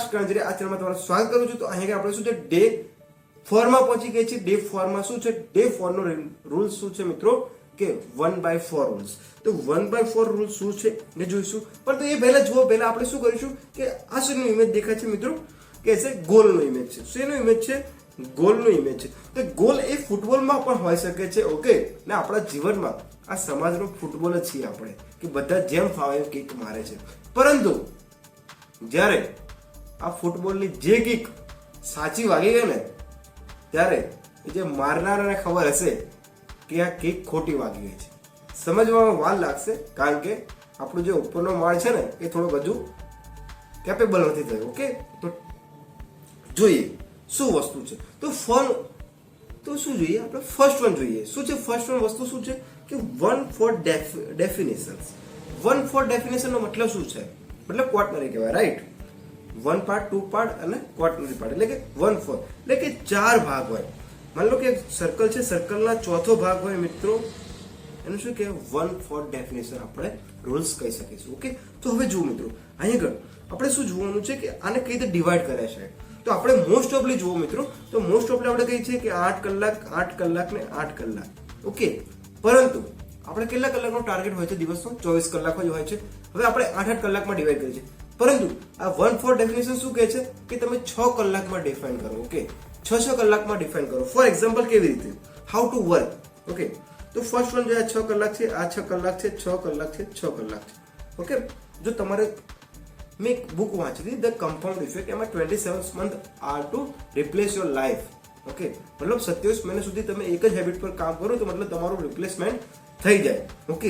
Fast ગણતરી આ ચેનલમાં તમારું સ્વાગત કરું છું। તો અહીંયા આપણે શું છે ડે 4 માં પહોંચી ગઈ છે। ડે 4 માં શું છે ડે 4 નો રૂલ શું છે મિત્રો કે 1/4 રૂલ્સ। તો 1/4 રૂલ શું છે એ જોઈશું, પણ તો એ પહેલા જુઓ, પહેલા આપણે શું કરીશું કે આ શેનો ઇમેજ દેખાય છે મિત્રો કે છે ગોલનો ઇમેજ છે। શેનો ઇમેજ છે? ગોલનો ઇમેજ છે। તો ગોલ એ ફૂટબોલમાં પણ હોઈ શકે છે, ઓકે, ને આપણા જીવનમાં આ સમાજનો ફૂટબોલ જ છીએ આપણે કે બધા જેમ ફાવે એમ કિક મારે છે, પરંતુ જ્યારે આ ફૂટબોલની જે કિક સાચી વાગી ગઈ ને ત્યારે જે મારનારાને ખબર હશે કે આ કિક ખોટી વાગી ગઈ છે। સમજવામાં વાર લાગશે, કારણ કે આપણું જે ઉપરનો માળ છે ને એ થોડો હજુ કેપેબલ નથી થયો, ઓકે। તો જોઈએ શું વસ્તુ છે। તો શું જોઈએ આપણે? ફર્સ્ટ વન જોઈએ। શું છે ફર્સ્ટ વન વસ્તુ? શું છે કે 1/4 ડેફિનેશન્સ। 1/4 ડેફિનેશન નો મતલબ શું છે? મતલબ ક્વાર્ટનરી કહેવાય, રાઈટ? 1 પાર્ટ, 2 પાર્ટ અને ક્વાર્ટનરી પાર્ટ, એટલે કે 1/4 એટલે કે 4 ભાગ હોય। માની લો કે એક સર્કલ છે, સર્કલના ચોથો ભાગ હોય મિત્રો, એનું શું કહેવાય? 1/4 ડેફિનેશન આપણે રૂલ્સ કહી શકીશું, ઓકે। તો હવે જુઓ મિત્રો, અહીંયા આપણે શું જોવાનું છે કે આને કઈ રીતે ડિવાઈડ કર્યા છે। તો આપણે મોસ્ટ ઓફલી જુઓ મિત્રો, તો મોસ્ટ ઓફલી આપણે કહીએ છીએ કે 8 કલાક 8 કલાક ને 8 કલાક, ઓકે। પરંતુ આપણે કેટલા કલાકનો ટાર્ગેટ હોય છે દિવસનો? 24 કલાક જ હોય છે। હવે આપણે 8-8 કલાકમાં ડિવાઈડ કરીએ છીએ, પરંતુ આ 1/4 ડેફિનેશન શું કહે છે કે તમે 6 કલાકમાં ડિફાઇન કરો, ઓકે। 6 કલાકમાં ડિફાઇન કરો। ફોર એક્ઝામ્પલ કેવી રીતે? How to work, okay. તો ફર્સ્ટ વન જે 6 કલાક છે, આ 6 કલાક છે, 6 કલાક છે, 6 કલાક છે, ઓકે। જો તમારે મેં એક બુક વાંચી હતી, ધ કમ્પાઉન્ડ ઇફેક્ટ, એમાં 27 month are to replace your life, okay. મતલબ 27 મહિના સુધી તમે એક જ હેબિટ પર કામ કરો તો મતલબ તમારું રિપ્લેસમેન્ટ થઈ જાય, ઓકે।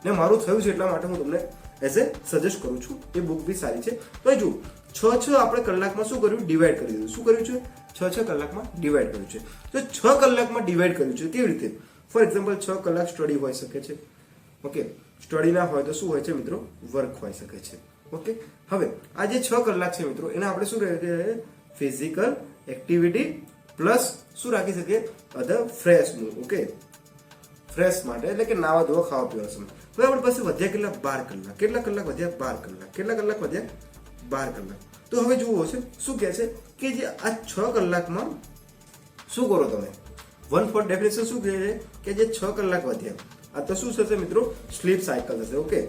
ને મારું થયું છે એટલા માટે હું તમને એઝ એ સજેસ્ટ કરું છું, એ બુક બી સારી છે। તો જો 6 આપણે કલાકમાં શું કર્યું? ડિવાઈડ કરી દીધું। શું કર્યું છે? 6 કલાકમાં ડિવાઈડ કર્યું છે। તો 6 કલાકમાં ડિવાઈડ કર્યું છે કેવી રીતે? ફોર એક્ઝામ્પલ 6 કલાક સ્ટડી હોઈ શકે છે, ઓકે। સ્ટડી ના હોય તો શું હોય છે મિત્રો? વર્ક હોઈ શકે છે, ઓકે। હવે આ જે 6 કલાક છે મિત્રો, એને આપણે શું કહીએ? ફિઝિકલ એક્ટિવિટી પ્લસ શું રાખી શકીએ? અધર ફ્રેશ મૂડ, ઓકે। ફ્રેશ માટે એટલે કે નાવા ધોવા, ખાવા પીવા સમય। હવે આપણી પાસે વધ્યા કેટલા? 12 કલાક। કેટલા કલાક વધ્યા? 12 કલાક। કેટલા કલાક વધ્યા? 12 કલાક। તો હવે જુઓ છે શું કહે છે કે જે આ 6 કલાકમાં શું કરો તમે? 1/4 ડેફિનેશન શું કહે છે કે જે 6 કલાક વધ્યા, આ તો શું થશે મિત્રો? સ્લીપ સાયકલ થશે, ઓકે।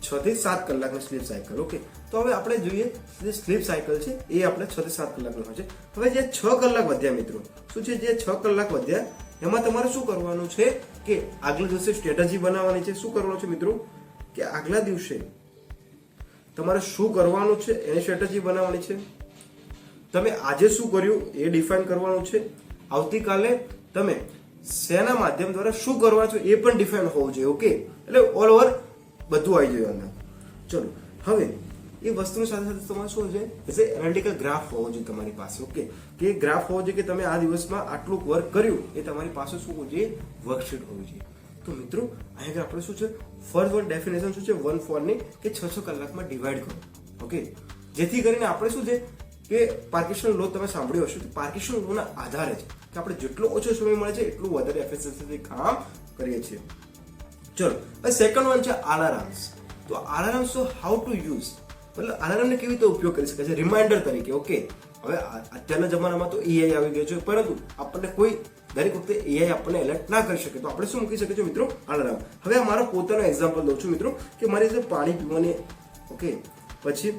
6 થી 7 કલાકની સ્લીપ સાયકલ, ઓકે। તો હવે આપણે જોઈએ જે સ્લીપ સાયકલ છે એ આપણે 6 થી 7 કલાકનું હોય છે। હવે જે 6 કલાક વધ્યા મિત્રો, શું છે? જે 6 કલાક વધ્યા એમાં તમારે શું કરવાનું છે કે આગલા દિવસે સ્ટ્રેટેજી બનાવવાની છે। શું કરવાનું છે મિત્રો? કે આગલા દિવસે તમારે શું કરવાનું છે એની સ્ટ્રેટેજી બનાવવાની છે। તમે આજે શું કર્યું એ ડિફાઇન કરવાનું છે। આવતીકાલે તમે શેના માધ્યમ દ્વારા શું કરવાનું છે એ પણ ડિફાઇન હોવું જોઈએ, ઓકે। એટલે ઓલ ઓવર બધું આવી જાય અંદર। ચલો હવે એ વસ્તુની સાથે સાથે તમારે શું છે એઝ એનાલિટિકલ ગ્રાફ હોવો જોઈએ તમારી પાસે, ઓકે। કે ગ્રાફ હોવો જોઈએ કે તમે આ દિવસમાં આટલું વર્ક કર્યું, એ તમારી પાસે શું હોવું જોઈએ? વર્કશીટ હોવી જોઈએ। તો મિત્રો અહીંયા આપણે શું છે ફર્સ્ટ વન ડેફિનેશન શું છે 1/4 ની કે 6 કલાકમાં ડિવાઈડ કરો, ઓકે। જેથી કરીને આપણે શું છે કે પાર્કિન્સન લો તમે સાંભળ્યો હશે, પાર્કિન્સન લો ના આધારે છે કે આપણે જેટલો ઓછો સમય મળે છે એટલું વધારે એફિશિયન્સીથી કામ કરીએ છીએ। ચલો હવે સેકન્ડ વન છે અલાર્મ્સ। તો અલાર્મ્સ તો હાઉ ટુ યુઝ, મતલબ અલાર્મને કેવી રીતે ઉપયોગ કરી શકાય છે? રિમાઇન્ડર તરીકે, ઓકે। હવે અત્યારના જમાનામાં તો એઆઈ આવી ગયો છે, પરંતુ આપણને કોઈ દરેક વખતે એઆઈ આપણને એલર્ટ ના કરી શકે, તો આપણે શું મૂકી શકીએ છીએ મિત્રો? અલાર્મ। હવે આ મારો પોતાનો એક્ઝામ્પલ દઉં છું મિત્રો કે મારી જે પાણી પીવાની, ઓકે, પછી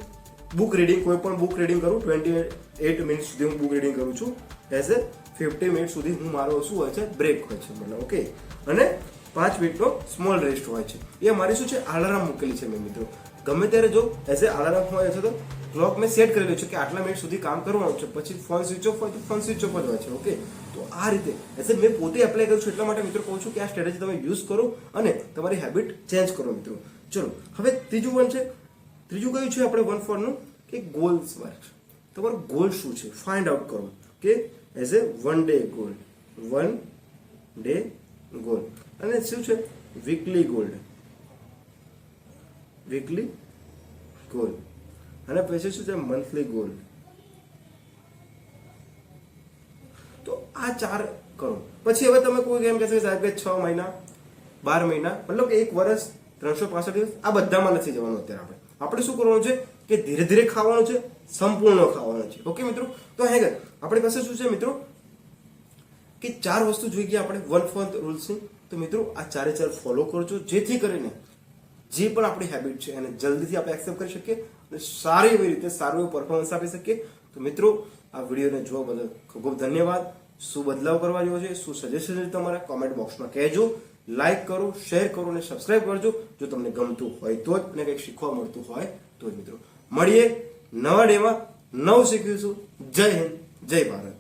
બુક રીડિંગ, કોઈ પણ બુક રીડિંગ કરું 28 મિનિટ સુધી હું બુક રીડિંગ કરું છું, એઝ એ 50 મિનિટ સુધી હું મારો શું હોય છે બ્રેક હોય છે મતલબ, ઓકે। અને 5 મિનિટનો સ્મોલ રેસ્ટ હોય છે। એ મારી શું છે અલાર્મ મૂકેલી છે મેં મિત્રો। ગમે ત્યારે જો એઝ એ અલાર્મ હોય છે તો ક્લોક મેં સેટ કરેલું છે કે આટલા મિનિટ સુધી કામ કરવાનું છે, પછી ફોન સ્વિચ ઓફ હોય તો ફોન સ્વિચ ઓફ જ હોય છે, ઓકે। તો આ રીતે એઝ એ મેં પોતે એપ્લાય કરું છું, એટલા માટે મિત્રો કહું છું કે આ સ્ટ્રેટેજી તમે યુઝ કરો અને તમારી હેબિટ ચેન્જ કરો મિત્રો। ચલો હવે ત્રીજું વન છે, ત્રીજું કયું છે આપણે 1/4 નું કે ગોલ્સ વર્ક। તમારો ગોલ શું છે ફાઇન્ડ આઉટ કરો કે as a 1 day goal, 1 day goal, અને શું છે વીકલી ગોલ, વીકલી ગોલ, અને પછી શું છે મંથલી ગોલ। તો આ 4 કરો। પછી હવે તમે કોઈ એમ કહેશો સાહેબ કે 6 મહિના 12 મહિના મતલબ કે 1 વર્ષ 365 દિવસ આ બધામાં નથી જવાનું। અત્યારે આપણે શું કરવાનું છે કે ધીરે ધીરે ખાવાનું છે, સંપૂર્ણ ખાવાનો છે. ઓકે મિત્રો, તો હેગર આપણી પાસે શું છે મિત્રો કે 4 વસ્તુ જોઈ ગયા આપણે 1/4 રૂલ્સ ની. તો મિત્રો આ 4 ફોલો કરજો, જેથી કરીને જે પણ આપણી હેબિટ છે એને જલ્દીથી આપણે એક્સેપ્ટ કરી શકીએ અને સારી એવી રીતે સારું એવું પરફોર્મન્સ આપી શકીએ. તો મિત્રો આ વિડીયોને જોવા બદલ ખૂબ ખૂબ ધન્યવાદ. શું બદલાવ કરવા જેવો છે, શું સજેશન છે તમારા, કોમેન્ટ બોક્સમાં કહેજો. લાઈક કરો, શેર કરો અને સબસ્ક્રાઇબ કરજો જો તમને ગમતું હોય તો જ અને કંઈક શીખવા મળતું હોય તો જ. મિત્રો મળીએ નવા ડેમાં, નવું શીખીશું. જય હિન્દ, જય ભારત.